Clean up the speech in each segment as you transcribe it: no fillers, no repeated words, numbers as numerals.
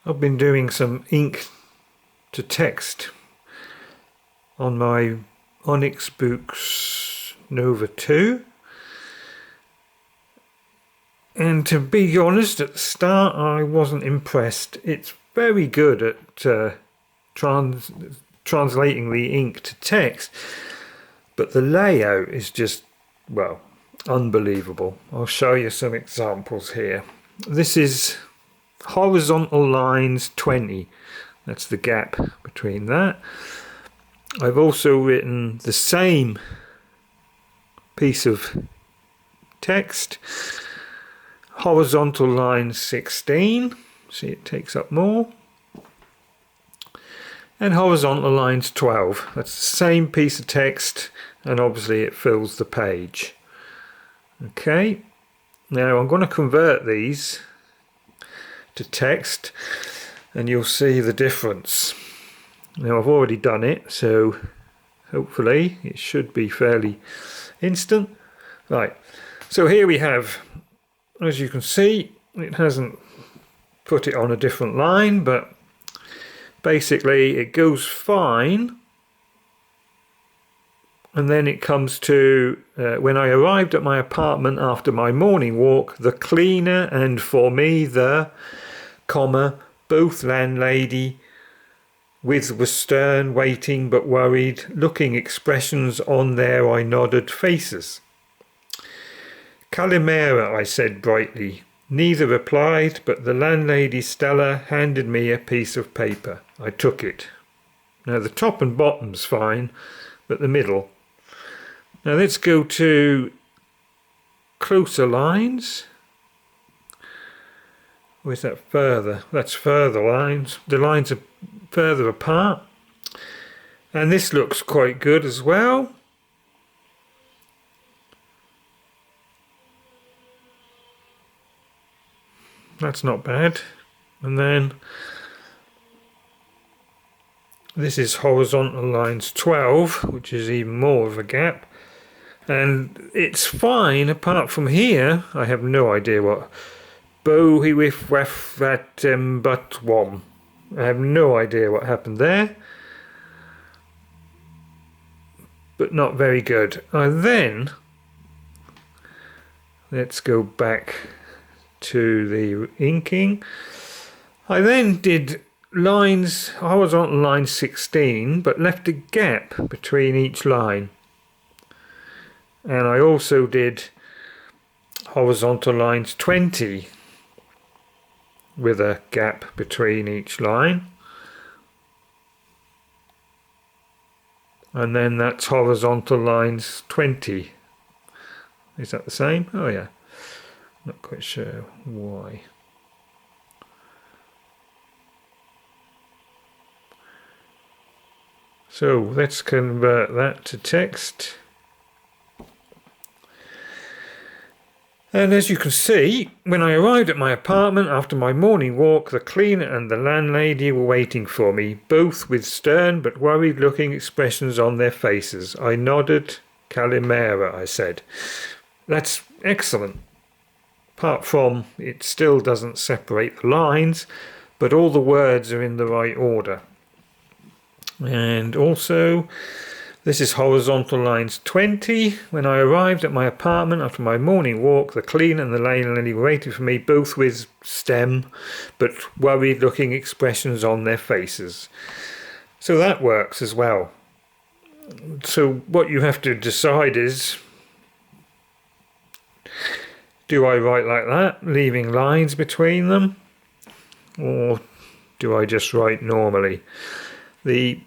I've been doing some ink to text on my Onyx Boox Nova 2, and to be honest, at the start I wasn't impressed. It's very good at translating the ink to text, but the layout is just, well, unbelievable. I'll show you some examples here. This is horizontal lines 20. That's the gap between that. I've also written the same piece of text, horizontal line 16. See, it takes up more. And horizontal lines 12. That's the same piece of text, and obviously it fills the page. Okay, now I'm going to convert these to text and you'll see the difference. Now I've already done it, so hopefully it should be fairly instant. Right, so here we have, as you can see, it hasn't put it on a different line, but basically it goes fine, and then it comes to when I arrived at my apartment after my morning walk, the cleaner and for me the both landlady with were stern, waiting but worried looking expressions on their I nodded faces. Calimera, I said brightly. Neither replied, but the landlady Stella handed me a piece of paper. I took it. Now the top and bottom's fine, but the middle. Now let's go to closer lines. Or is that further? That's further lines. The lines are further apart. And this looks quite good as well. That's not bad. And then this is horizontal lines 12, which is even more of a gap. And it's fine apart from here. I have no idea what. Bohi with that but one. I have no idea what happened there. But not very good. Then let's go back to the inking. I then did lines, horizontal line 16, but left a gap between each line. And I also did horizontal lines 20 with a gap between each line. And then that's horizontal lines 20. Is that the same? Oh yeah. Not quite sure why. So let's convert that to text. And as you can see, when I arrived at my apartment after my morning walk, the cleaner and the landlady were waiting for me, both with stern but worried looking expressions on their faces. I nodded. Calimera, I said. That's excellent. Apart from it still doesn't separate the lines, but all the words are in the right order. And also, this is horizontal lines 20. When I arrived at my apartment after my morning walk, the cleaner and the landlady were waiting for me, both with stem but worried looking expressions on their faces. So that works as well. So what you have to decide is, do I write like that, leaving lines between them, or do I just write normally? The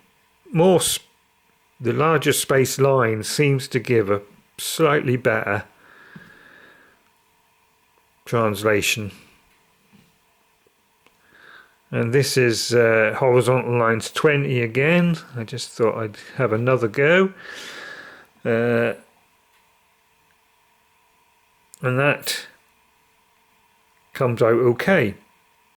larger space line seems to give a slightly better translation. And this is horizontal lines 20 again. I just thought I'd have another go. And that comes out okay.